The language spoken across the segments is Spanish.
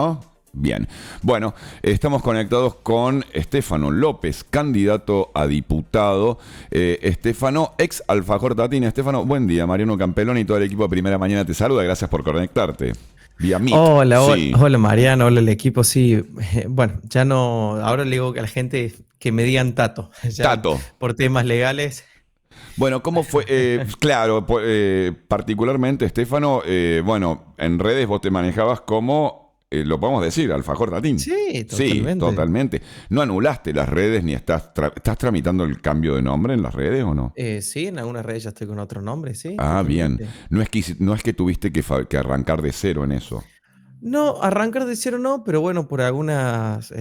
¿No? Bien. Bueno, estamos conectados con Estefano López, candidato a diputado. Estefano, ex Alfajor Tatín. Estefano, buen día. Mariano Campelón y todo el equipo de Primera Mañana te saluda. Gracias por conectarte. Vía Meet. Hola, Sí. hola Mariano, hola el equipo, sí. Bueno, ya no, ahora le digo que a la gente que me digan Tato, ya Tato. por temas legales. Bueno, ¿cómo fue? Claro, particularmente, Estefano, bueno, en redes vos te manejabas como, lo podemos decir, Alfajor Tatín. Sí, Sí, totalmente. totalmente. ¿No anulaste las redes ni estás tramitando el cambio de nombre en las redes o no? Sí, en algunas redes ya estoy con otro nombre, sí, Ah, bien. totalmente. No es que tuviste que arrancar de cero en eso. No, arrancar de cero no, pero bueno, por algunas,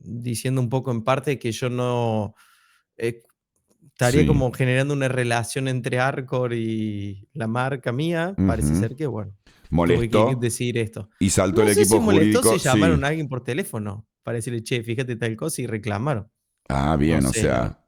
diciendo un poco en parte que yo no eh, estaría Sí. como generando una relación entre Arcor y la marca mía, parece Ujú. ser que bueno, tuve que Molestó decir esto. y saltó el No sé si equipo molestó, si jurídico. Sí. llamaron a alguien por teléfono para decirle: "Che, fíjate tal cosa", y reclamaron. Ah, No bien, o sé, la verdad. sea.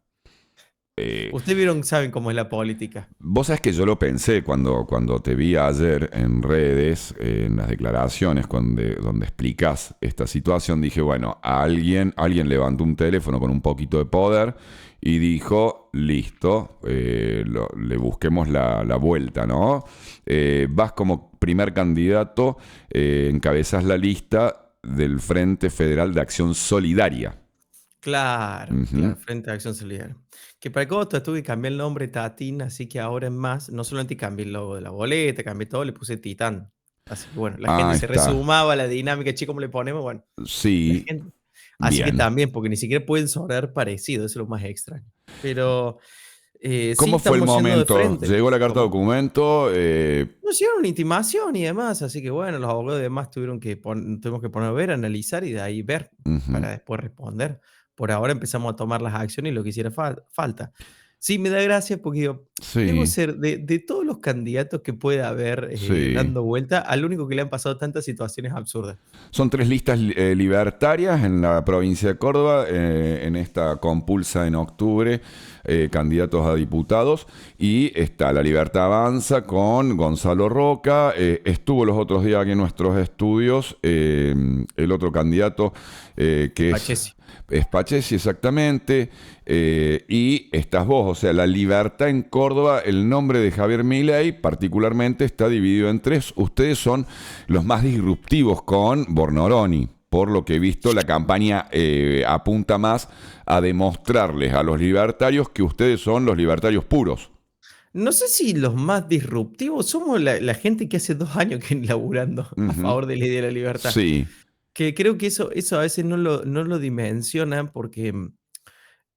eh, Ustedes vieron, saben cómo es la política. Vos sabés que yo lo pensé cuando te vi ayer en redes, en las declaraciones, donde explicás esta situación. Dije, bueno, alguien levantó un teléfono con un poquito de poder y dijo, listo, le busquemos la vuelta, ¿no? Vas como primer candidato, encabezás la lista del Frente Federal de Acción Solidaria. Claro, Ujú. claro, Frente a Acción Solidaria. Que para todo tuve que cambiar el nombre Tatín, así que ahora en más, no solamente cambié el logo de la boleta, cambié todo, le puse Titán. Así que bueno, la gente Ah, se está. resumaba a la dinámica, che, ¿cómo le ponemos? Bueno, la Sí, gente. Así que bien. también, porque ni siquiera pueden sonar parecido, eso es lo más extraño. Pero sí, ¿Cómo fue el estamos yendo de momento? frente. Llegó la carta de ¿Cómo? documento. Nos llegaron una intimación y demás, así que bueno, los abogados y demás tuvimos que poner a ver, analizar y de ahí ver Ujú. para después responder. Por ahora empezamos a tomar las acciones y lo que hiciera falta. Sí, me da gracia porque digo, debo Sí, ser de todos los candidatos que pueda haber sí. dando vuelta, al único que le han pasado tantas situaciones absurdas. Son tres listas libertarias en la provincia de Córdoba, en esta compulsa en octubre, candidatos a diputados, y está la Libertad Avanza con Gonzalo Roca, estuvo los otros días aquí en nuestros estudios el otro candidato que Pachesi. es Pachesi exactamente, y estás vos, o sea, la libertad en Córdoba, el nombre de Javier Milei particularmente está dividido en tres. Ustedes son los más disruptivos con Bornoroni. Por lo que he visto, la campaña apunta más a demostrarles a los libertarios que ustedes son los libertarios puros. No sé si los más disruptivos somos la gente que hace 2 años que viene laburando a Ujú. favor de la idea de la libertad. Sí. Que creo que eso a veces no lo dimensionan porque,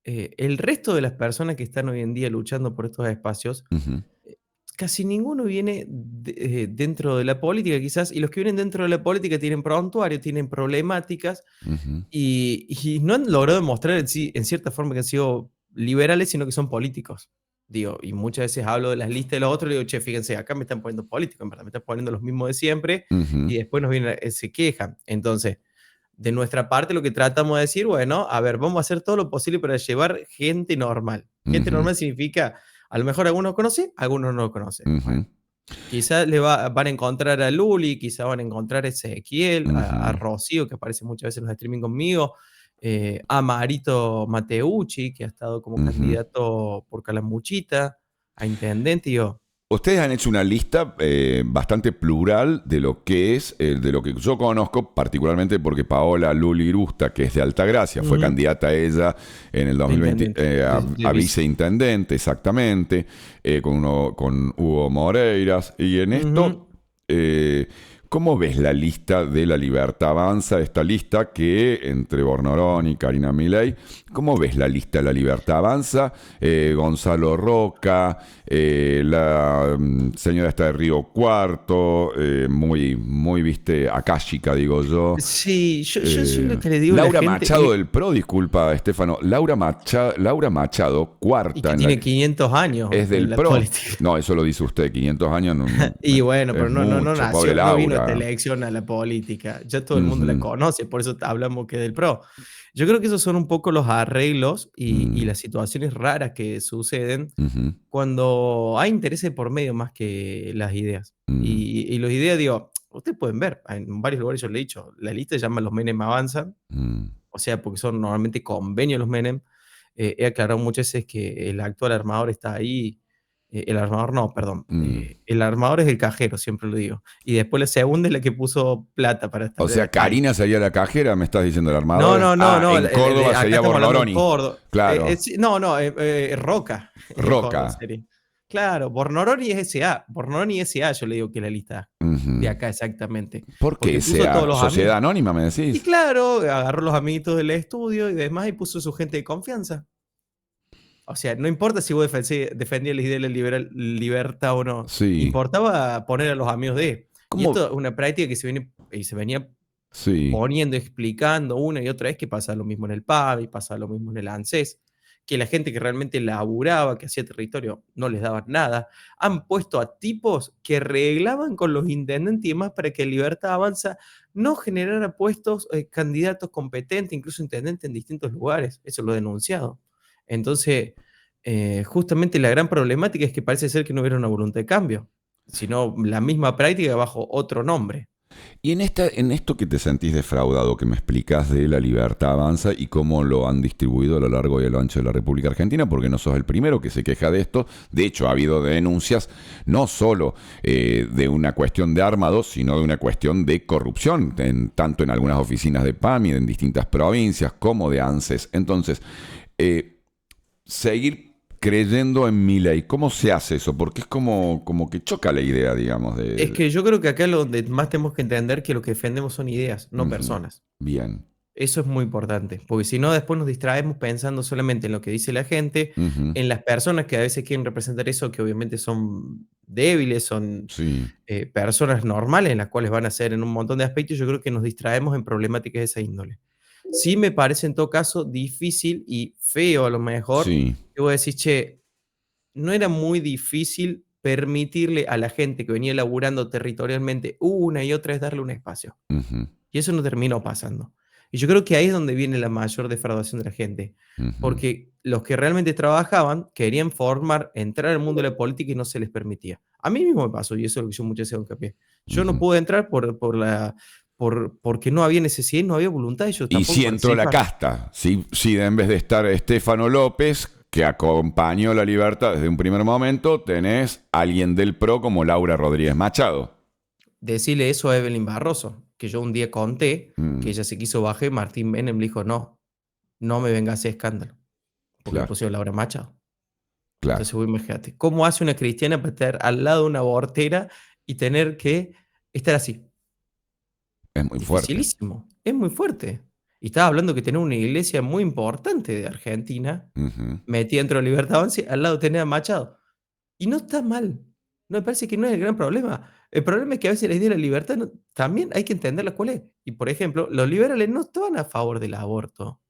el resto de las personas que están hoy en día luchando por estos espacios, Ujú. eh, casi ninguno viene dentro de la política, quizás, y los que vienen dentro de la política tienen prontuario, tienen problemáticas, Ujú. y no han logrado demostrar en cierta forma que han sido liberales, sino que son políticos. Digo, y muchas veces hablo de las listas de los otros, y digo: "Che, fíjense, acá me están poniendo políticos, en verdad, me están poniendo los mismos de siempre", Ujú. y después nos vienen, se quejan. Entonces, de nuestra parte, lo que tratamos de decir, bueno, a ver, vamos a hacer todo lo posible para llevar gente normal. Gente Ujú. normal significa, a lo mejor algunos conocen, algunos no lo conocen. Bueno, Ujú. quizás van a encontrar a Luli, quizás van a encontrar a Ezequiel, a Ujú. Rocío, que aparece muchas veces en los streaming conmigo, a Marito Mateucci, que ha estado como Ujú. candidato por Calamuchita, a intendente, y yo. Ustedes han hecho una lista bastante plural de lo que es, de lo que yo conozco, particularmente porque Paola Luli Irusta, que es de Altagracia, fue Ujú, candidata a ella en el de 2020 intendente, de a vice. viceintendente, exactamente, con Hugo Moreiras. Y en Ujú. esto, eh, ¿cómo ves la lista de la Libertad Avanza? Esta lista que entre Bornorón y Karina Milei, ¿cómo ves la lista de la Libertad Avanza? Gonzalo Roca, la señora está de Río Cuarto, muy, muy, viste, acálica, digo yo. Sí, yo lo que le digo a la Laura gente Machado del PRO, disculpa, Estefano. Laura Machado, y cuarta que tiene 500 años es en del la PRO. política. No, eso lo dice usted, 500 años Y bueno, es pero no mucho, pobre nació, no vino a esta Laura. elección a la política. Ya todo el mundo la Ujú. conoce, por eso hablamos que del PRO. Yo creo que esos son un poco los arreglos y Mm. las situaciones raras que suceden Ujú. cuando hay intereses por medio más que las ideas. Mm. Y las ideas, digo, Ustedes pueden ver, en varios lugares yo le he dicho, la lista se llama Los Menem Avanzan, Mm, o sea, porque son normalmente convenios los Menem. He aclarado muchas veces que el actual armador está ahí. El armador no, perdón. mm. El armador es el cajero, siempre lo digo. Y después la segunda es la que puso plata para O estar sea, ahí. Karina sería la cajera, me estás diciendo el No, armador. no, no, Ah, no. en Córdoba Acá sería estamos hablando de Bornoroni. Córdoba. Claro. No, no, Roca. En Córdoba Roca. sería. Claro, Bornoroni es SA. Bornoroni es SA, yo le digo que es la lista de Ujú. acá exactamente. ¿Por Porque qué puso a todos sea los amigos. sociedad anónima, me Y decís? claro, agarró los amiguitos del estudio y demás y puso su gente de confianza. O sea, no importa si vos defendías la idea de la libertad o no. Sí. Importaba poner a los amigos de. Y ¿Cómo? esto es una práctica que se venía Sí. poniendo, explicando una y otra vez que pasa lo mismo en el PAMI, pasa lo mismo en el ANSES, que la gente que realmente laburaba, que hacía territorio, no les daban nada. Han puesto a tipos que arreglaban con los intendentes y demás para que Libertad Avanza no generara puestos, candidatos competentes, incluso intendentes en distintos lugares. Eso lo he denunciado. Entonces, justamente la gran problemática es que parece ser que no hubiera una voluntad de cambio, sino la misma práctica bajo otro nombre. Y en esto que te sentís defraudado, que me explicás de la Libertad Avanza y cómo lo han distribuido a lo largo y a lo ancho de la República Argentina, porque no sos el primero que se queja de esto. De hecho, ha habido denuncias no solo de una cuestión de armados, sino de una cuestión de corrupción, tanto en algunas oficinas de PAMI, en distintas provincias, como de ANSES. Entonces, seguir creyendo en Milei, ¿cómo se hace eso? Porque es como que choca la idea, digamos, Es que yo creo que acá lo donde más tenemos que entender que lo que defendemos son ideas, no Ujú. personas. Bien. Eso es muy importante, porque si no, después nos distraemos pensando solamente en lo que dice la gente, Ujú. en las personas que a veces quieren representar eso, que obviamente son débiles, son Sí. personas normales, en las cuales van a ser en un montón de aspectos. Yo creo que nos distraemos en problemáticas de esa índole. Sí me parece en todo caso difícil y feo a lo mejor, Sí. que voy a decir, che, no era muy difícil permitirle a la gente que venía laburando territorialmente una y otra vez darle un espacio. Ujú. Y eso no terminó pasando. Y yo creo que ahí es donde viene la mayor defraudación de la gente, Ujú. porque los que realmente trabajaban querían formar, entrar al mundo de la política y no se les permitía. A mí mismo me pasó, y eso es lo que yo muchas veces hago hincapié. Yo no Ujú. pude entrar porque no había necesidad y no había voluntad, y yo Y tampoco si entró la participar. casta, si en vez de estar Estefano López, que acompañó la libertad desde un primer momento, tenés alguien del PRO como Laura Rodríguez Machado. Decirle eso a Evelyn Barroso, que yo un día conté que Mm, ella se quiso bajar y Martín Menem le dijo, no, no me venga a hacer escándalo, porque le claro, pusieron Laura Machado. claro. Entonces, vos imagínate, ¿cómo hace una cristiana para estar al lado de una abortera y tener que estar así? Es muy fuerte. Dificilísimo, es muy fuerte. Y estaba hablando que tener una iglesia muy importante de Argentina, Ujú. metida dentro de Libertad Avanza, al lado tenía a Machado. Y no está mal. No me parece que no es el gran problema. El problema es que a veces la idea de la libertad también hay que entenderla cuál es. Y por ejemplo, los liberales no estaban a favor del aborto.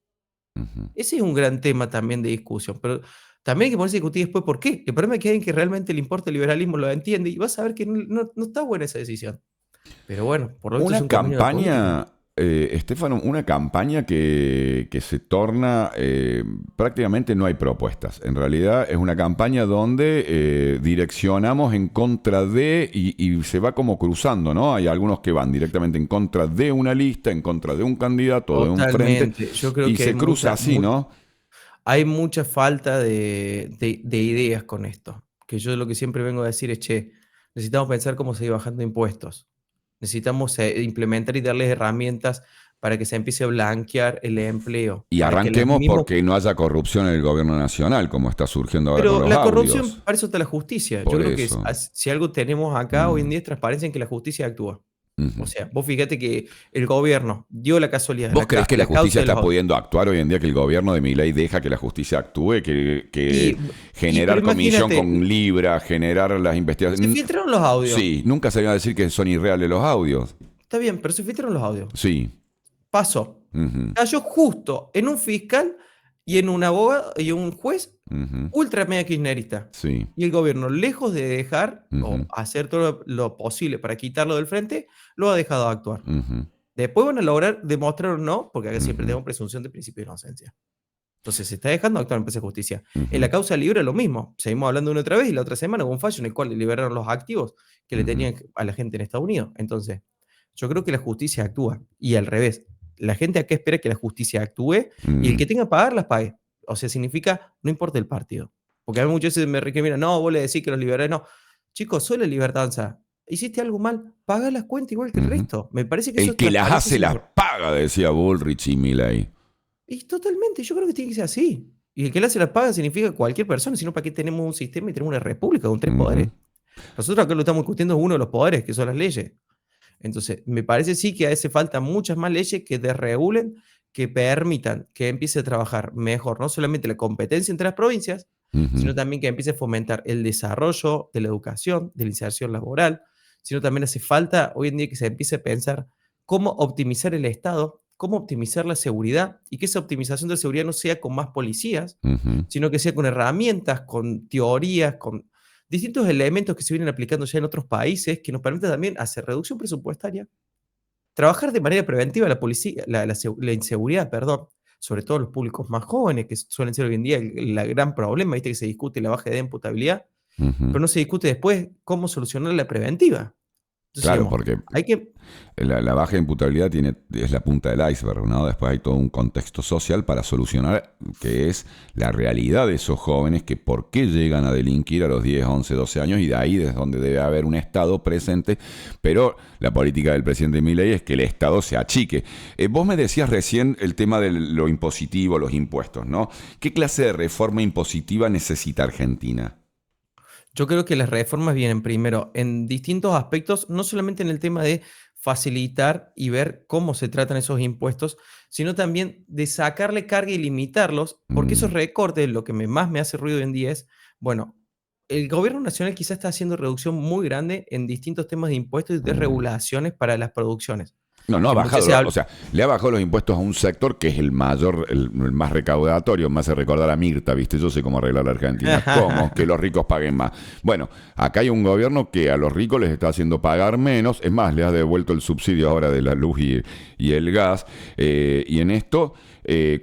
Ujú. Ese es un gran tema también de discusión, pero también hay que ponerse a discutir después por qué. El problema es que alguien que realmente le importa el liberalismo lo entiende y vas a ver que no está buena esa decisión. Pero bueno, por lo visto es Una un camino de política. campaña, Estefano, una campaña que se torna, prácticamente no hay propuestas. En realidad es una campaña donde direccionamos en contra de, y se va como cruzando, ¿no? Hay algunos que van directamente en contra de una lista, en contra de un candidato, de un frente, Totalmente. Yo creo y que se cruza así, ¿no? hay mucha falta de ideas con esto. Que yo lo que siempre vengo a decir es, che, necesitamos pensar cómo seguir bajando impuestos. Necesitamos implementar y darles herramientas para que se empiece a blanquear el empleo, Y para que las arranquemos mismos. porque no haya corrupción en el gobierno nacional, como está surgiendo ahora con Pero los la corrupción, audios. para eso está la justicia. Yo Por creo que eso. si algo tenemos acá hoy en Mm, día es transparencia en que la justicia actúa. O ujú. sea, vos fíjate que el gobierno dio la casualidad, ¿Vos creés que la la causa justicia de los está autos. pudiendo actuar hoy en día, que el gobierno de Milei deja que la justicia actúe, que Y, pero generar comisión imagínate, con Libra, generar las se investigaciones? filtraron los audios. Sí, nunca se iba a decir que son irreales los audios. Está bien, pero se filtraron los audios. Sí. Pasó. Ujú. Cayó justo en un fiscal y en un abogado y un juez Ujú. ultra mega kirchnerista. Sí. Y el gobierno, lejos de dejar o Ujú. hacer todo lo posible para quitarlo del frente, lo ha dejado actuar. Ujú. Después van a lograr demostrar o no, porque acá siempre Ujú. tenemos presunción de principio de inocencia. Entonces se está dejando actuar en empresa de justicia. En Ujú. la causa libre lo mismo. Seguimos hablando una otra vez y la otra semana hubo un fallo en el cual le liberaron los activos que le Ujú. tenían a la gente en Estados Unidos. Entonces, Yo creo que la justicia actúa y al revés. La gente acá espera que la justicia actúe y el Mm, que tenga que pagar, las pague. O sea, significa, no importa el partido. Porque a mí muchas veces me recriminan, no, vos le decís que los liberales no. Chicos, soy la libertanza. Hiciste algo mal, paga las cuentas igual que el ujú. resto. Me parece que eso El es que las transparencia hace sin las paga, decía Bullrich y Milley. y totalmente, yo creo que tiene que ser así. Y el que le hace las pagas significa cualquier persona, sino para qué tenemos un sistema y tenemos una república con tres Ujú, poderes. Nosotros acá lo estamos discutiendo es uno de los poderes, que son las leyes. Entonces, me parece sí que hace falta muchas más leyes que desregulen, que permitan que empiece a trabajar mejor, no solamente la competencia entre las provincias, ujú, sino también que empiece a fomentar el desarrollo de la educación, de la inserción laboral, sino también hace falta hoy en día que se empiece a pensar cómo optimizar el Estado, cómo optimizar la seguridad y que esa optimización de la seguridad no sea con más policías, ujú. sino que sea con herramientas, con teorías, con distintos elementos que se vienen aplicando ya en otros países que nos permiten también hacer reducción presupuestaria, trabajar de manera preventiva la, policía, la inseguridad, perdón, sobre todo los públicos más jóvenes, que suelen ser hoy en día el gran problema, viste que se discute la baja de imputabilidad, Ujú. pero no se discute después cómo solucionar la preventiva. Entonces, Claro, digamos, porque hay que, la baja imputabilidad es la punta del iceberg, ¿no? Después hay todo un contexto social para solucionar, que es la realidad de esos jóvenes que por qué llegan a delinquir a los 10, 11, 12 años, y de ahí es donde debe haber un Estado presente, pero la política del presidente Milei es que el Estado se achique. Vos me decías recién el tema de lo impositivo, los impuestos, ¿no? ¿Qué clase de reforma impositiva necesita Argentina? yo creo que las reformas vienen primero en distintos aspectos, no solamente en el tema de facilitar y ver cómo se tratan esos impuestos, sino también de sacarle carga y limitarlos, porque esos Mm, recortes, lo que más me hace ruido hoy en día es, bueno, el gobierno nacional quizás está haciendo reducción muy grande en distintos temas de impuestos y de mm. regulaciones para las producciones, No, no ha que muchas bajado, se o habla. sea, le ha bajado los impuestos a un sector que es el mayor, el más recaudatorio. Me hace recordar a Mirta, ¿viste? Yo sé cómo arreglar la Argentina. ¿Cómo? Que los ricos paguen más. Bueno, acá hay un gobierno que a los ricos les está haciendo pagar menos. Es más, les ha devuelto el subsidio ahora de la luz y el gas. Y en esto,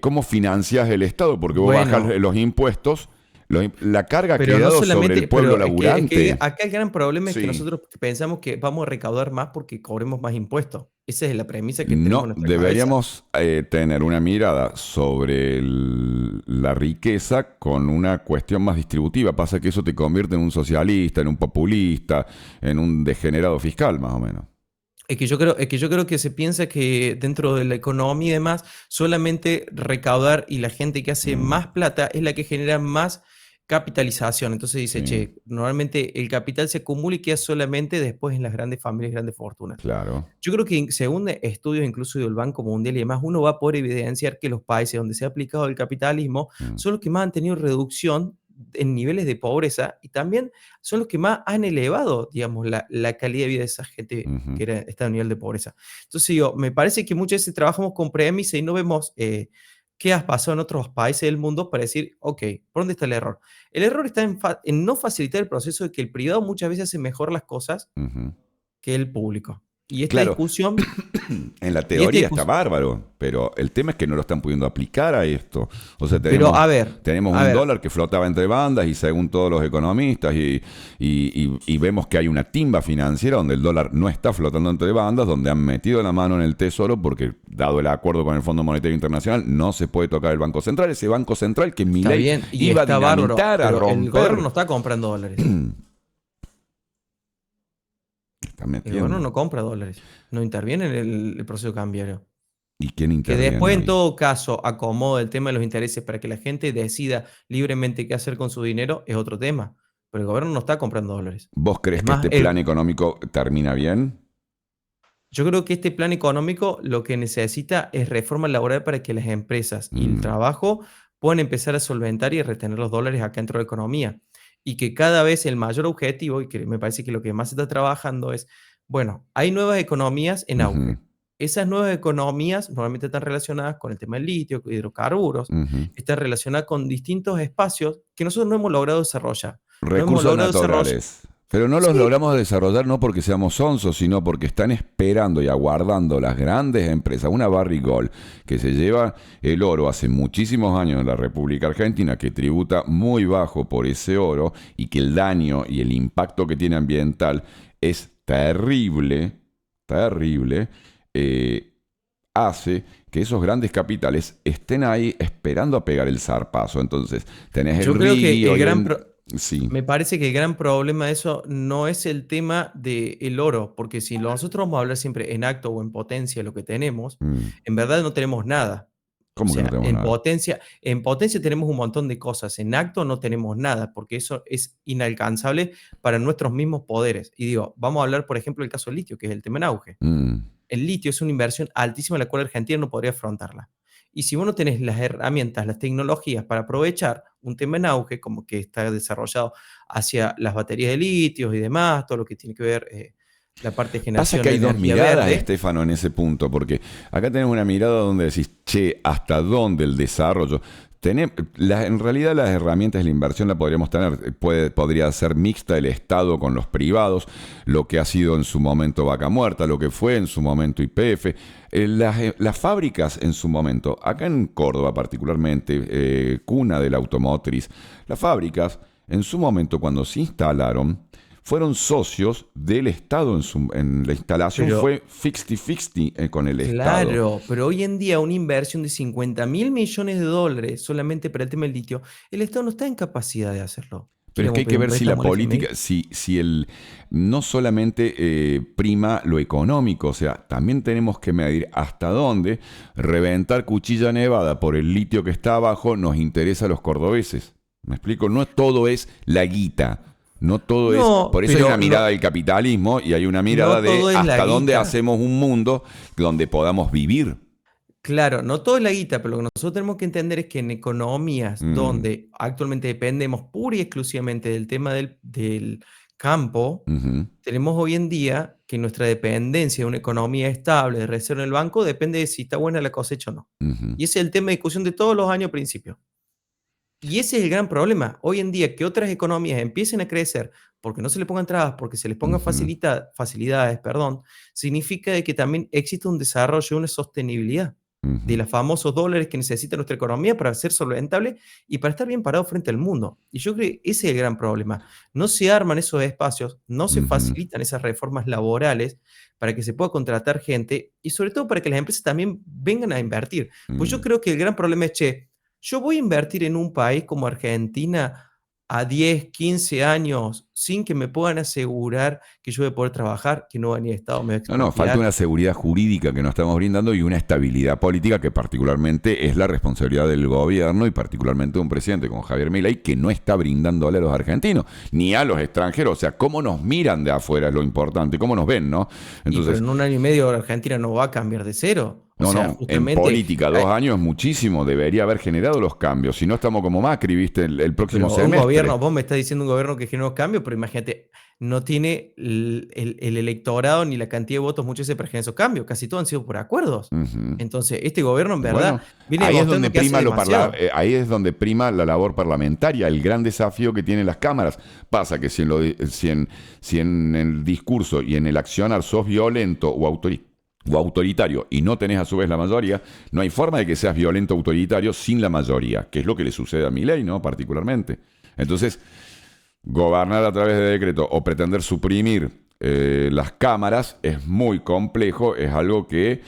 ¿cómo financias el Estado? Porque vos bajas Bueno, los impuestos, la carga ha pero no quedado sobre el solamente, pueblo pero es que laburante. acá el gran problema es que Sí. nosotros pensamos que vamos a recaudar más porque cobremos más impuestos. Esa es la premisa que tenemos en No, nuestra cabeza. deberíamos tener una mirada sobre la riqueza con una cuestión más distributiva. Pasa que eso te convierte en un socialista, en un populista, en un degenerado fiscal, más o menos. Es que yo creo que se piensa que dentro de la economía y demás, solamente recaudar y la gente que hace Mm, más plata es la que genera más capitalización. Entonces dice, sí, che, normalmente el capital se acumula y queda solamente después en las grandes familias, grandes fortunas. claro. Yo creo que según estudios incluso del Banco Mundial y demás, uno va a poder evidenciar que los países donde se ha aplicado el capitalismo Mm, son los que más han tenido reducción en niveles de pobreza y también son los que más han elevado, digamos, la calidad de vida de esa gente ujú. que está a nivel de pobreza. Entonces, digo, me parece que muchas veces trabajamos con premisa y no vemos qué ha pasado en otros países del mundo para decir, ok, ¿por dónde está el error? El error está en no facilitar el proceso de que el privado muchas veces hace mejor las cosas Ujú. que el público. Y esta Claro, discusión en la y esta teoría está discusión, bárbaro, pero el tema es que no lo están pudiendo aplicar a esto. O sea, pero tenemos a un ver, dólar que flotaba entre bandas y según todos los economistas y vemos que hay una timba financiera donde el dólar no está flotando entre bandas, donde han metido la mano en el tesoro porque, dado el acuerdo con el Fondo Monetario Internacional, no se puede tocar el Banco Central, ese Banco Central que está Milei bien y iba a está bárbaro, dinamitar, a pero el gobierno romper. no está comprando dólares. Está El gobierno metiendo. no compra dólares, no interviene en el proceso cambiario. ¿Y quién Que interviene después, en ahí? todo caso, acomoda el tema de los intereses para que la gente decida libremente qué hacer con su dinero es otro tema. Pero el gobierno no está comprando dólares. ¿Vos crees Es que más, este plan económico termina bien? yo creo que este plan económico lo que necesita es reforma laboral para que las empresas y el Mm, trabajo puedan empezar a solventar y retener los dólares acá dentro de la economía. Y que cada vez el mayor objetivo, y que me parece que lo que más se está trabajando es, bueno, hay nuevas economías en ujú, auge. Esas nuevas economías normalmente están relacionadas con el tema del litio, hidrocarburos, ujú. están relacionadas con distintos espacios que nosotros no hemos logrado desarrollar. No hemos Recursos logrado desarrollar. naturales. Pero no los Sí, logramos desarrollar no porque seamos sonsos, sino porque están esperando y aguardando las grandes empresas. Una Barrick Gold que se lleva el oro hace muchísimos años en la República Argentina, que tributa muy bajo por ese oro y que el daño y el impacto que tiene ambiental es terrible. terrible, eh, hace que esos grandes capitales estén ahí esperando a pegar el zarpazo. Entonces, tenés el Yo creo que río y el... Sí. me parece que el gran problema de eso no es el tema del oro, porque si nosotros vamos a hablar siempre en acto o en potencia lo que tenemos, Mm. en verdad no tenemos nada. O ¿Cómo que no sea, tenemos nada? en potencia tenemos un montón de cosas, en acto no tenemos nada, porque eso es inalcanzable para nuestros mismos poderes. Y digo, vamos a hablar, por ejemplo, del caso del litio, que es el tema en auge. Mm. El litio es una inversión altísima la cual Argentina no podría afrontarla. Y si vos no tenés las herramientas, las tecnologías para aprovechar un tema en auge, como que está desarrollado hacia las baterías de litio y demás, todo lo que tiene que ver la parte de Pasa generación que de hay dos energía miradas, verde. Estefano, en ese punto, porque acá tenemos una mirada donde decís, che, ¿hasta dónde el desarrollo? En realidad las herramientas de la inversión la podríamos tener, podría ser mixta el Estado con los privados, lo que ha sido en su momento Vaca Muerta, lo que fue en su momento YPF, las fábricas en su momento, acá en Córdoba particularmente, cuna de la automotriz, las fábricas en su momento cuando se instalaron, fueron socios del Estado en la instalación, Pero fue 50-50 con el Estado. claro, pero hoy en día una inversión de 50.000 millones de dólares solamente para el tema del litio, el Estado no está en capacidad de hacerlo. Pero es que Queremos hay que pedir un ver si la préstamo al política, FMI. si el no solamente prima lo económico, o sea, también tenemos que medir hasta dónde reventar cuchilla nevada por el litio que está abajo nos interesa a los cordobeses. ¿Me explico? No todo es la guita. No todo es. No, Por eso hay una pero mirada no, del capitalismo y hay una mirada no de todo es la hasta dónde guita. hacemos un mundo donde podamos vivir. Claro, no todo es la guita, pero lo que nosotros tenemos que entender es que en economías Mm, donde actualmente dependemos pura y exclusivamente del tema del campo, ujú, tenemos hoy en día que nuestra dependencia de una economía estable, de reserva en el banco, depende de si está buena la cosecha o no. ujú, Y ese es el tema de discusión de todos los años al principio. Y ese es el gran problema. Hoy en día, que otras economías empiecen a crecer porque no se le pongan trabas, porque se les pongan ujú, facilidades, perdón, significa de que también existe un desarrollo, una sostenibilidad de ujú, los famosos dólares que necesita nuestra economía para ser solventable y para estar bien parado frente al mundo. Y yo creo que ese es el gran problema. No se arman esos espacios, no se ujú, facilitan esas reformas laborales para que se pueda contratar gente y sobre todo para que las empresas también vengan a invertir. Pues yo mm. creo que el gran problema es, che, yo voy a invertir en un país como Argentina a 10, 15 años sin que me puedan asegurar que yo voy a poder trabajar, que no va a venir el Estado, me va a No, falta expropiar. una seguridad jurídica que nos estamos brindando y una estabilidad política que particularmente es la responsabilidad del gobierno y particularmente de un presidente como Javier Milei que no está brindándole a los argentinos ni a los extranjeros. O sea, cómo nos miran de afuera es lo importante, cómo nos ven, ¿no? Y pero Entonces, en un año y medio Argentina no va a cambiar de cero. O no, sea, no, en justamente, política 2 años es muchísimo, debería haber generado los cambios. Si no estamos como Macri, viste, el próximo pero un gobierno, semestre. vos me estás diciendo un gobierno que generó cambios, pero imagínate, no tiene el electorado ni la cantidad de votos muchas veces para generar esos cambios. Casi todos han sido por acuerdos. Ujú. Entonces, este gobierno en Y verdad bueno, viene demostrando que hace demasiado. ahí es donde prima la labor parlamentaria, el gran desafío que tienen las cámaras. Pasa que si en el discurso y en el accionar sos violento o autoritario y no tenés a su vez la mayoría, no hay forma de que seas violento o autoritario sin la mayoría, que es lo que le sucede a Milei, ¿no? Particularmente. Entonces, gobernar a través de decreto o pretender suprimir las cámaras es muy complejo, es algo que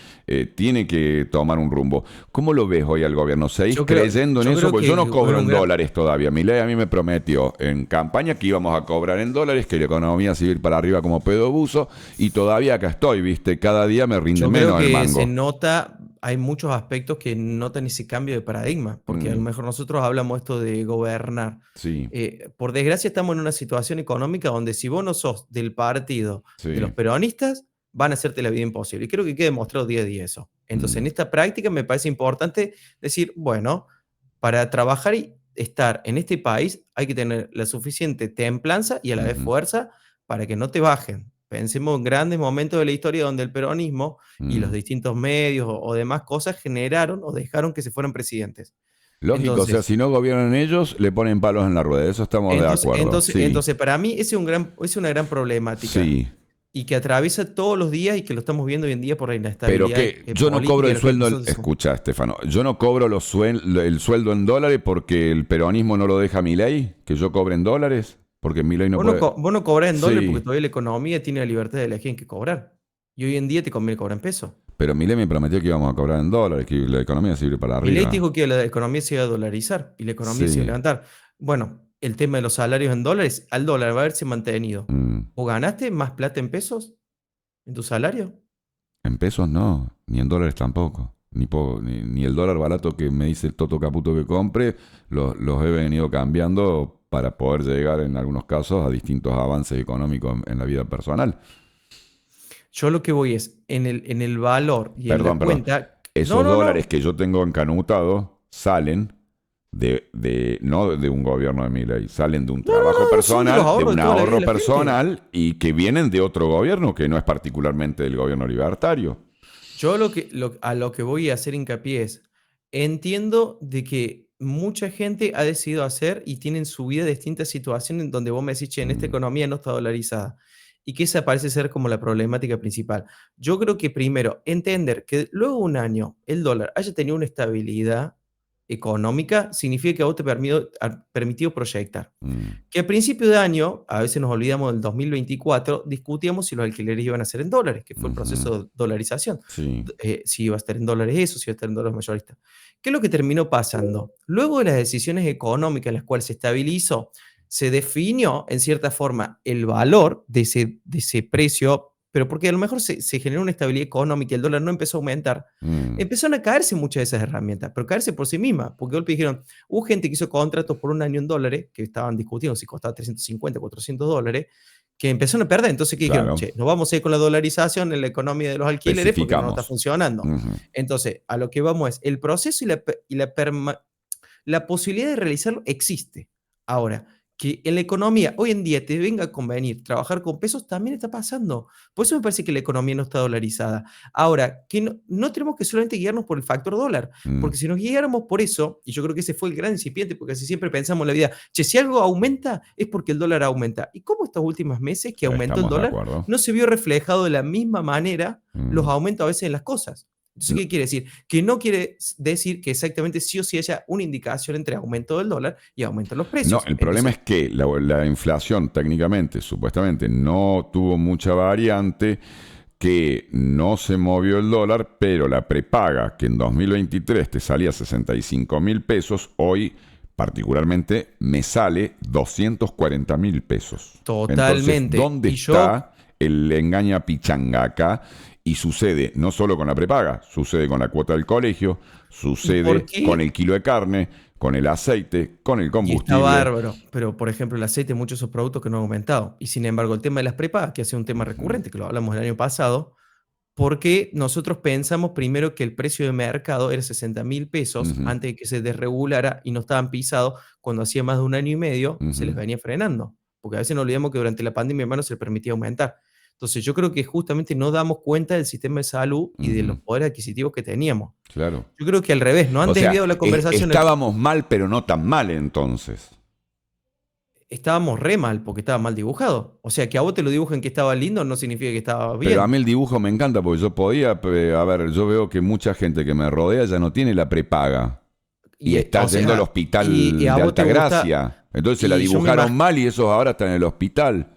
tiene que tomar un rumbo. ¿Cómo lo ves hoy al gobierno? ¿Seguís creyendo en Yo eso? creo Pues que yo no cobro era en un gran. dólares todavía. Milei a mí me prometió en campaña que íbamos a cobrar en dólares, que la economía se iba a ir para arriba como pedo buzo, y todavía acá estoy, ¿viste? Cada día me rinde Yo creo menos el que se mango. nota, hay muchos aspectos que notan ese cambio de paradigma, porque a lo Mm, mejor nosotros hablamos esto de gobernar. sí, Por desgracia estamos en una situación económica donde si vos no sos del partido de los sí. peronistas, van a hacerte la vida imposible. Y creo que queda demostrado día a día eso. Entonces, en Mm, esta práctica me parece importante decir, bueno, para trabajar y estar en este país hay que tener la suficiente templanza y a la vez ujú, fuerza para que no te bajen. Pensemos en grandes momentos de la historia donde el peronismo y los mm. distintos medios o demás cosas generaron o dejaron que se fueran presidentes. Lógico, o sea, Entonces, si no gobiernan ellos, le ponen palos en la rueda. Eso estamos de entonces, acuerdo. entonces, Sí, entonces para mí ese es una gran problemática sí. y que atraviesa todos los días y que lo estamos viendo hoy en día por la Pero inestabilidad que yo no cobro política y el lo que sueldo, pasó. escucha, Estefano, yo no cobro el sueldo en dólares porque el peronismo no lo deja a mi ley, que yo cobre en dólares, porque mi ley no puede. Vos no cobrás en dólares porque Sí, todavía la economía tiene la libertad de elegir en qué cobrar. Y hoy en día te conviene cobrar en pesos. Pero Milei me prometió que íbamos a cobrar en dólares, que la economía se iba para Milei arriba. dijo que la economía se iba a dolarizar y la economía se iba a Sí. levantar. Bueno, el tema de los salarios en dólares, al dólar va a haberse mantenido. Mm. ¿O ganaste más plata en pesos en tu salario? En pesos no, ni en dólares tampoco. Ni el dólar barato que me dice el Toto Caputo que compre, los he venido cambiando para poder llegar en algunos casos a distintos avances económicos en la vida personal. Yo lo que voy es, en el valor y en la Perdón. cuenta. No, Esos no, dólares no. que yo tengo encanutados salen no de un gobierno de Milei, salen de un No, no, trabajo no, son de los personal, de ahorros un de toda la vida de ahorro la gente. personal y que vienen de otro gobierno que no es particularmente del gobierno libertario. Yo a lo que voy a hacer hincapié es, entiendo de que mucha gente ha decidido hacer y tienen su vida distintas situaciones en donde vos me decís, che, en esta Mm, economía no está dolarizada. Y que esa parece ser como la problemática principal. Yo creo que primero, entender que luego de un año el dólar haya tenido una estabilidad económica, significa que a vos te ha permitido proyectar. mm, Que al principio de año, a veces nos olvidamos del 2024, discutíamos si los alquileres iban a ser en dólares, que fue el ujú, proceso de dolarización. sí. Si iba a estar en dólares eso, si iba a estar en dólares mayoristas. ¿Qué es lo que terminó pasando? Luego de las decisiones económicas en las cuales se estabilizó, se definió en cierta forma el valor de ese precio, pero porque a lo mejor se generó una estabilidad económica y el dólar no empezó a aumentar, Mm, empezaron a caerse muchas de esas herramientas, pero caerse por sí mismas, porque de golpe dijeron, hubo gente que hizo contratos por un año en dólares, que estaban discutiendo si costaba 350, $400, que empezaron a perder. Entonces, ¿qué dijeron? claro, Che, nos vamos a ir con la dolarización en la economía de los alquileres porque no está especificamos. funcionando. Ujú. Entonces, a lo que vamos es, el proceso la posibilidad de realizarlo existe. Ahora, que en la economía hoy en día te venga a convenir trabajar con pesos también está pasando. Por eso me parece que la economía no está dolarizada. Ahora, que no tenemos que solamente guiarnos por el factor dólar, Mm. porque si nos guiáramos por eso, y yo creo que ese fue el gran incipiente, porque así siempre pensamos en la vida, che, si algo aumenta es porque el dólar aumenta. ¿Y cómo estos últimos meses que aumentó el Estamos de dólar acuerdo. no se vio reflejado de la misma manera los Mm. aumentos a veces en las cosas? Entonces, No, ¿qué quiere decir? Que no quiere decir que exactamente sí o sí haya una indicación entre aumento del dólar y aumento de los no, precios. el problema Entonces, es que la inflación técnicamente, supuestamente, no tuvo mucha variante, que no se movió el dólar, pero la prepaga, que en 2023 te salía 65.000 pesos, hoy particularmente me sale 240.000 pesos. Entonces, totalmente. ¿dónde Y yo, está el engaña pichanga acá? Y sucede no solo con la prepaga, sucede con la cuota del colegio, ¿y por sucede con qué? el kilo de carne, con el aceite, con el Y está combustible. bárbaro, pero por ejemplo el aceite, muchos de esos productos que no han aumentado. Y sin embargo, el tema de las prepagas, que ha sido un tema Ujú, recurrente, que lo hablamos el año pasado, porque nosotros pensamos primero que el precio de mercado era 60.000 pesos ujú, antes de que se desregulara y no estaban pisados cuando hacía más de un año y medio, se les ujú, venía frenando. Porque a veces no olvidamos que durante la pandemia, hermano, se les permitía aumentar. Entonces yo creo que justamente no damos cuenta del sistema de salud y de los ujú, poderes adquisitivos que teníamos. claro. Yo creo que al revés, no han O sea, desviado la conversación. estábamos mal, pero no tan mal entonces. Estábamos re mal porque estaba mal dibujado. O sea, que a vos te lo dibujen que estaba lindo no significa que estaba Pero a mí bien. el dibujo me encanta porque yo podía, a ver, yo veo que mucha gente que me rodea ya no tiene la prepaga y está O yendo al sea, y hospital a de vos te gusta, Altagracia. Entonces se la y yo me dibujaron imagino. mal y esos ahora están en el hospital.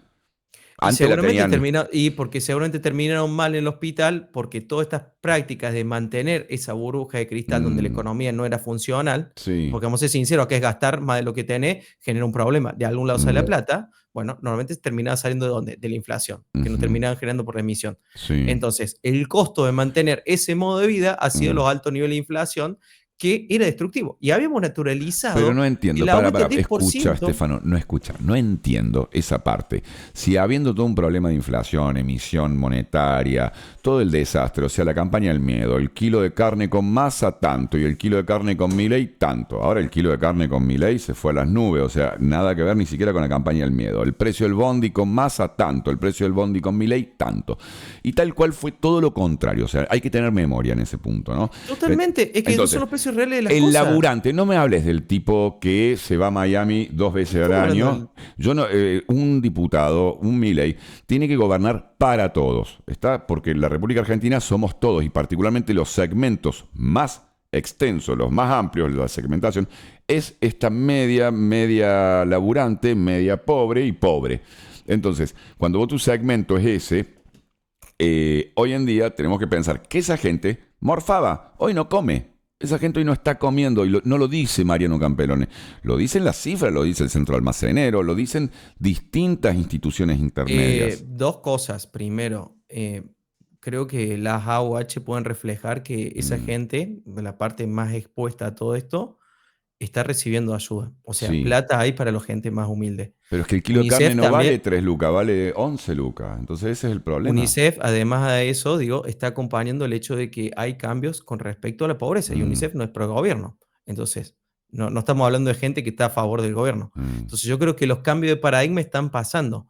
Y Antes la seguramente tenían. porque seguramente terminaron mal en el hospital, porque todas estas prácticas de mantener esa burbuja de cristal donde la mm, economía no era funcional, sí. porque vamos a ser sinceros, que es gastar más de lo que tenés, genera un problema. De algún lado sale la Mm, plata, bueno, normalmente terminaba saliendo de dónde? De la inflación, que no ujú, terminaban generando por la emisión. sí. Entonces, el costo de mantener ese modo de vida ha sido Mm. los altos niveles de inflación, que era destructivo. Y habíamos Pero naturalizado no el entiendo, aumento del escucha, 10%. Estefano, no escucha, no entiendo esa parte. Si habiendo todo un problema de inflación, emisión monetaria, todo el desastre, o sea, la campaña del miedo, el kilo de carne con masa tanto y el kilo de carne con Milei tanto. Ahora el kilo de carne con Milei se fue a las nubes, o sea, nada que ver ni siquiera con la campaña del miedo. El precio del bondi con masa tanto, el precio del bondi con Milei tanto. Y tal cual fue todo lo contrario, o sea, hay que tener memoria en ese punto, ¿no? Totalmente, es que esos son Entonces, los precios reales de las el cosas. laburante, no me hables del tipo que se va a Miami 2 veces al ¿Cómo hablando año. del Yo no, un diputado, un Milei, tiene que gobernar para todos, ¿está? Porque en la República Argentina somos todos y particularmente los segmentos más extensos, los más amplios, la segmentación, es esta media laburante, media pobre y pobre. Entonces, cuando vos tu segmento es ese, hoy en día tenemos que pensar que esa gente morfaba, hoy no come. Esa gente hoy no está comiendo, y no lo dice Mariano Campelone, lo dicen las cifras, lo dice el Centro Almacenero, lo dicen distintas instituciones intermedias. Dos cosas. Primero, creo que las AOH pueden reflejar que esa Mm, gente, de la parte más expuesta a todo esto, está recibiendo ayuda. O sea, sí, plata hay para la gente más humilde. pero es que el kilo de carne UNICEF no vale también, 3 lucas, vale 11 lucas. Entonces ese es el problema. UNICEF, además de eso, digo, está acompañando el hecho de que hay cambios con respecto a la pobreza y Mm, UNICEF no es pro gobierno. Entonces, no estamos hablando de gente que está a favor del gobierno. mm, Entonces, yo creo que los cambios de paradigma están pasando.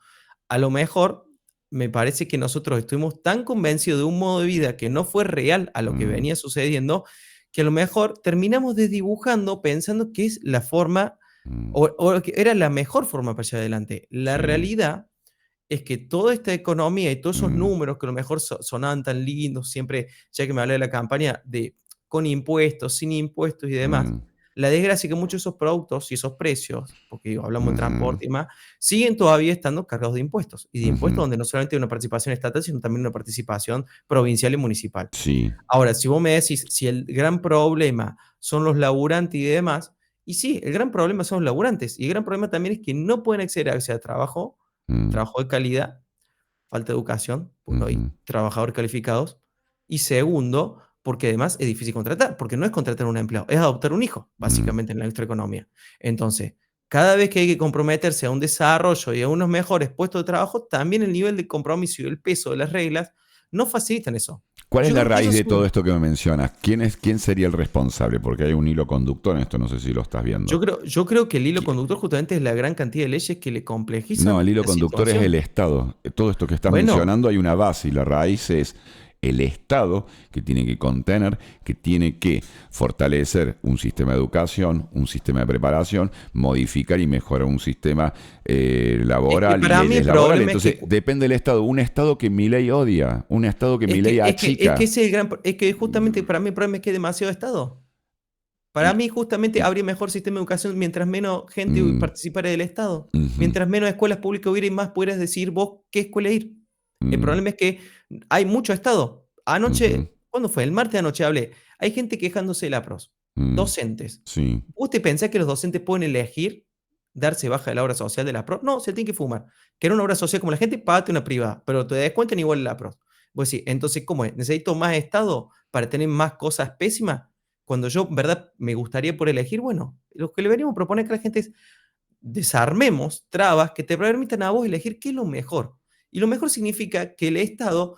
A lo mejor, me parece que nosotros estuvimos tan convencidos de un modo de vida que no fue real a lo que mm, venía sucediendo, que a lo mejor terminamos desdibujando pensando que es la forma mm, o que era la mejor forma para allá adelante. La sí, realidad es que toda esta economía y todos esos mm, números que a lo mejor sonaban tan lindos, siempre, ya que me hablé de la campaña, de con impuestos, sin impuestos y demás, mm, la desgracia es que muchos de esos productos y esos precios, porque digo, hablamos de ujú, transporte y más, siguen todavía estando cargados de impuestos. Y de impuestos ujú, donde no solamente hay una participación estatal, sino también una participación provincial y municipal. sí, Ahora, si vos me decís si el gran problema son los laburantes y demás, y sí, el gran problema son los laburantes. Y el gran problema también es que no pueden acceder a trabajo, mm, trabajo de calidad, falta de educación, pues no hay ujú, trabajadores calificados. Y segundo, porque además es difícil contratar, porque no es contratar a un empleado, es adoptar un hijo, mm. básicamente en nuestra economía. Entonces, cada vez que hay que comprometerse a un desarrollo y a unos mejores puestos de trabajo, también el nivel de compromiso y el peso de las reglas no facilitan eso. ¿Cuál es Yo la creo que raíz eso de todo sí. esto que me mencionas? ¿Quién sería el responsable? Porque hay un hilo conductor en esto, no sé si lo estás viendo. Yo creo que el hilo ¿Qui- conductor justamente es la gran cantidad de leyes que le No, el complejizan hilo la conductor es el situación. Estado. Todo esto que estás Bueno, mencionando hay una base y la raíz es el Estado que tiene que contener, que tiene que fortalecer un sistema de educación, un sistema de preparación, modificar y mejorar un sistema es que laboral y para mí leyes el laborales. problema es Entonces, que depende del Estado. Un Estado que Milei odia, un Estado que Es Milei que, es que, es que achica. ese es el gran, es que justamente para mí el problema es que hay demasiado Estado. Para Y, mí justamente habría mejor sistema de educación mientras menos gente mm, participara del Estado. ujú, Mientras menos escuelas públicas hubiera y más pudieras decir vos qué escuela ir. El mm, problema es que hay mucho Estado. ujú, Anoche, ¿cuándo fue? El martes anoche hablé. Hay gente quejándose de la PROS. mm, Docentes. sí. ¿Vos te pensás que los docentes pueden elegir darse baja de la obra social de la PROS? No, se tiene que fumar. Que era una obra social como la gente, pagate una privada, pero te descuentan igual la PROS. Vos decís, entonces, ¿cómo es? ¿Necesito más Estado para tener más cosas pésimas? Cuando yo, en verdad, me gustaría por elegir, bueno, lo que le venimos a proponer que la gente es desarmemos trabas que te permitan a vos elegir qué es lo mejor. Y lo mejor significa que el Estado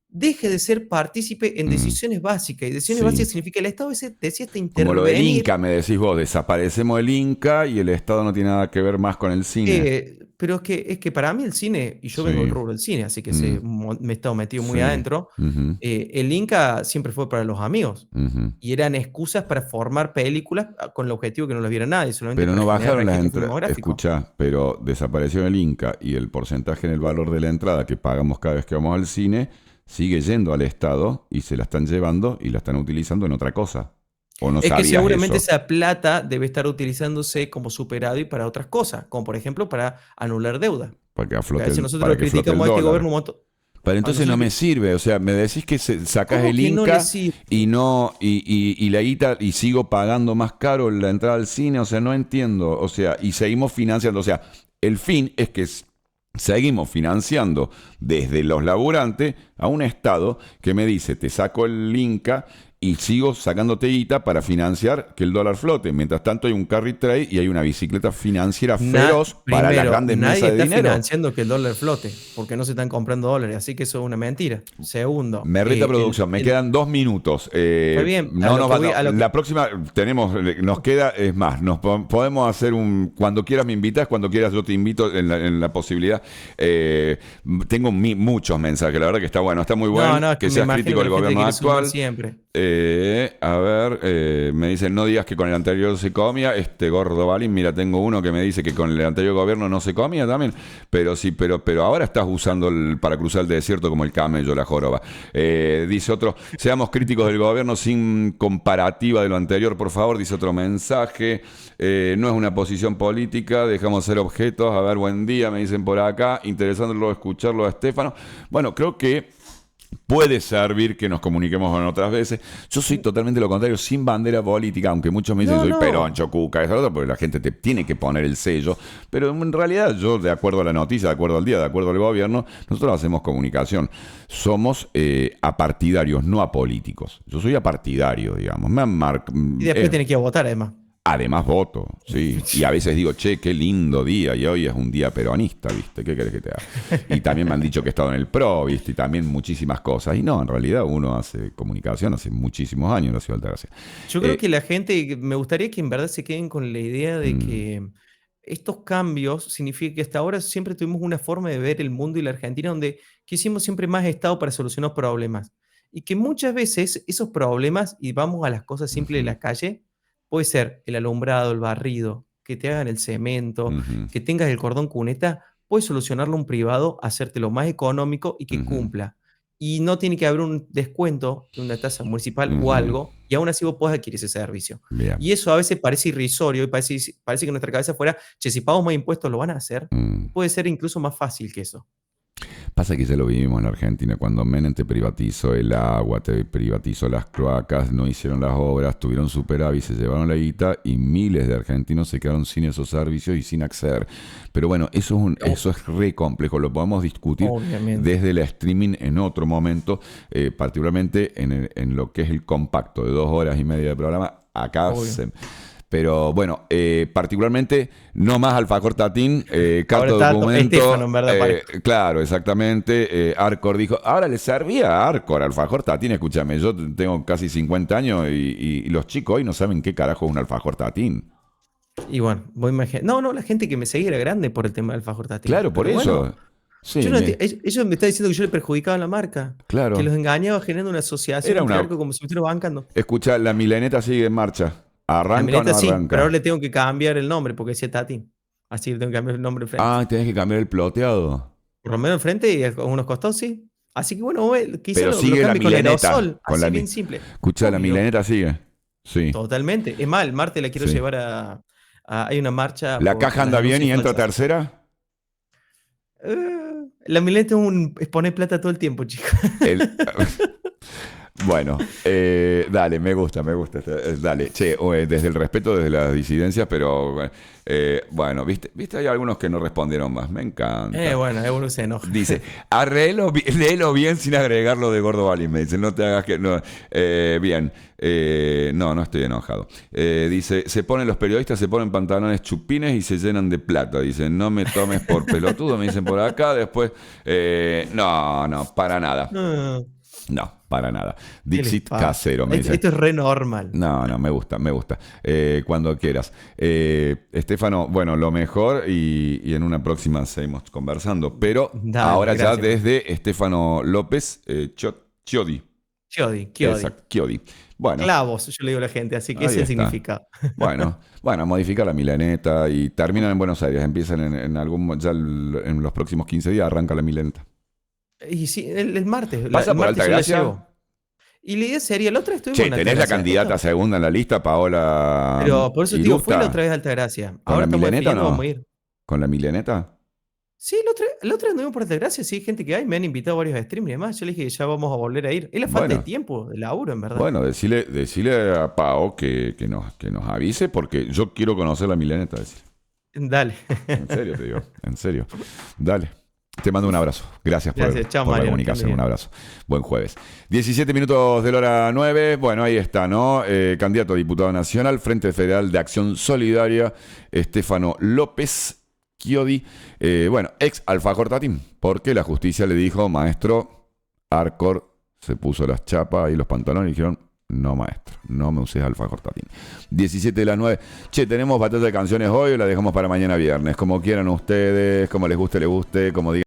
deje de ser partícipe en Mm, decisiones básicas. Y decisiones sí. básicas significa que el Estado decide hasta Como lo del intervenir. Inca, me decís vos, desaparecemos el Inca y el Estado no tiene nada que ver más con el cine. Pero es que para mí el cine, y yo vengo del Sí, rubro del cine, así que mm, me he estado metido muy sí, adentro, ujú, el Inca siempre fue para los amigos. ujú. Y eran excusas para formar películas con el objetivo que no las viera nadie, solamente Pero para no generar bajaron las registro entradas. filmográfico. Escucha, pero desapareció el Inca y el porcentaje en el valor de la entrada que pagamos cada vez que vamos al cine sigue yendo al Estado y se la están llevando y la están utilizando en otra cosa. ¿O no Es que sabías seguramente eso? esa plata debe estar utilizándose como superávit para otras cosas, como por ejemplo para anular deuda. Porque a veces nosotros Para lo que flote el criticamos a este dólar. gobierno un montón. Pero A entonces no nosotros, me sirve, o sea, me decís que sacás ¿cómo el que no le Inca sirve? y no y la guita y sigo pagando más caro la entrada al cine, o sea, no entiendo, o sea, y seguimos financiando, o sea, el fin es que seguimos financiando desde los laburantes a un Estado que me dice, te saco el Inca y sigo sacándote guita para financiar que el dólar flote. Mientras tanto hay un carry trade y hay una bicicleta financiera feroz para las Primero, grandes nadie mesas de está dinero. financiando que el dólar flote, porque no se están comprando dólares, así que eso es una mentira. Segundo, Merrita Producción, me quedan 2 minutos. está bien, a No lo nos que va, voy, no, a lo que, la próxima tenemos, nos queda, es más, podemos hacer cuando quieras me invitas, cuando quieras yo te invito en la posibilidad. Eh, tengo muchos mensajes, la verdad que está bueno, está muy no, bueno, no, es que que me seas imagino crítico que del la gente gobierno quiere sumar actual. siempre. A ver, me dicen, no digas que con el anterior se comía, este gordo Balín, mira, tengo uno que me dice que con el anterior gobierno no se comía también, pero sí, pero ahora estás usando para cruzar el desierto como el camello, la joroba. Dice otro, seamos críticos del gobierno sin comparativa de lo anterior, por favor, dice otro mensaje. No es una posición política, dejamos ser objetos. A ver, buen día, me dicen por acá, interesándolo escucharlo a Estefano. Bueno, creo que Puede servir que nos comuniquemos en otras veces. Yo soy totalmente lo contrario, sin bandera política, aunque muchos me dicen No, soy no. peroncho, cuca, eso, otro, porque la gente te tiene que poner el sello. Pero en realidad yo, de acuerdo a la noticia, de acuerdo al día, de acuerdo al gobierno, nosotros hacemos comunicación. Somos apartidarios, no apolíticos. Yo soy apartidario, digamos. Y después tiene que ir a votar, además. Además voto, sí. Y a veces digo, che, qué lindo día. Y hoy es un día peronista, ¿viste? ¿Qué querés que te haga? Y también me han dicho que he estado en el PRO, ¿viste? Y también muchísimas cosas. Y no, en realidad uno hace comunicación hace muchísimos años en la Ciudad de Altagracia. Yo creo que la gente, me gustaría que en verdad se queden con la idea de Mm, que estos cambios significan que hasta ahora siempre tuvimos una forma de ver el mundo y la Argentina donde quisimos siempre más Estado para solucionar problemas. Y que muchas veces esos problemas, y vamos a las cosas simples de ujú, la calle, puede ser el alumbrado, el barrido, que te hagan el cemento, ujú, que tengas el cordón cuneta, puedes solucionarlo un privado, hacértelo más económico y que ujú, cumpla. Y no tiene que haber un descuento de una tasa municipal o ujú. algo, y aún así vos podés adquirir ese servicio. Bien. Y eso a veces parece irrisorio y parece que en nuestra cabeza fuera, che, si pagamos más impuestos lo van a hacer. Mm. Puede ser incluso más fácil que eso. Pasa que ya lo vivimos en la Argentina. Cuando Menem te privatizó el agua, te privatizó las cloacas, no hicieron las obras, tuvieron superávit, se llevaron la guita y miles de argentinos se quedaron sin esos servicios y sin acceder. Pero bueno, eso es re complejo. Lo podemos discutir Obviamente, desde el streaming en otro momento, particularmente en lo que es el compacto de 2 horas y media de programa. Acá obvio. pero bueno, particularmente no más alfajor tatín, Ahora carta está Estefano, documento, en verdad, parece. claro, exactamente. Arcor dijo, ahora le servía a Arcor alfajor tatín, escúchame, yo tengo casi 50 años y los chicos hoy no saben qué carajo es un alfajor tatín. Y bueno, voy a imaginar. No, no, la gente que me seguía era grande por el tema del alfajor tatín. Claro, por Pero bueno, eso. Sí, yo no ellos me están diciendo que yo le perjudicaba a la marca, que claro. los engañaba generando una asociación Era entre una... Arco como si me estuviera bancando. Escucha, la mileneta sigue en marcha. La ¿Arranca o mileta no sí, pero ahora arranca? le tengo que cambiar el nombre porque decía Tati. Así le tengo que cambiar el nombre enfrente. Ah, tenés que cambiar el ploteado. Por lo menos enfrente y a unos costados sí. Así que bueno, quizá Pero lo sigue la cambie con mileneta. aerosol, así bien simple. Escucha, la Obvio, mileneta sigue. Sí, totalmente. Es más, el martes la quiero sí. llevar hay una marcha ¿La por caja las anda bien denuncias y entra falsas. tercera? La mileta es poner plata todo el tiempo, chicos. El- Bueno, dale, me gusta, dale, che, desde el respeto, desde las disidencias, pero bueno, viste, hay algunos que no respondieron más, me encanta. Bueno, uno se enoja. Dice, léelo bien sin agregarlo de Gordo Valley, me dice, no te hagas que... No, bien, no estoy enojado. Dice, los periodistas se ponen pantalones chupines y se llenan de plata. Dice, no me tomes por pelotudo, me dicen por acá, después... no, para nada. No, No, para nada. ¿qué les Dixit pasa? casero, me dice. Esto es re normal. No, me gusta. Cuando quieras. Estefano, bueno, lo mejor y en una próxima seguimos conversando. Pero Dale, ahora ya gracias. desde Estefano López Chiodi. Chiodi. Exacto, Chiodi. Bueno, Clavos, yo le digo a la gente, así que ahí ese es el está. significado. Bueno, modifica la mileneta y terminan en Buenos Aires. Empiezan en los próximos 15 días arranca la mileneta. Y sí, el martes. ¿Pasa El por martes yo la Altagracia? llevo. Y la idea sería, la otra vez estuvimos Che, en tenés la Altagracia. candidata segunda en la lista, Paola Pero por eso te digo, fui la Irusta. otra vez a Altagracia. ¿Con Ahora la estamos mileneta o definiendo, vamos a no? ir. ¿Con la mileneta? Sí, la otra vez anduvimos por Altagracia, sí, hay gente que hay, me han invitado a varios streams y demás. Yo le dije que ya vamos a volver a ir. Es la falta de Bueno, tiempo, de laburo, en verdad. bueno, decile a Pao que nos avise porque yo quiero conocer la mileneta. Decile. Dale. En serio te digo, en serio. Dale. Te mando un abrazo. Gracias Gracias, chao, por la Mariano, comunicación. que Un ande bien. abrazo. Buen jueves. 17 minutos de la hora 9. Bueno, ahí está, ¿no? Candidato a diputado nacional, Frente Federal de Acción Solidaria, Estefano López Chiodi. Bueno, ex alfajor tatín. Porque la justicia le dijo, maestro, Arcor se puso las chapas y los pantalones y dijeron, no, maestro, no me uses alfajor tatín. 17 de las 9. Che, tenemos batalla de canciones hoy o la dejamos para mañana viernes. Como quieran ustedes, como les guste, como digan.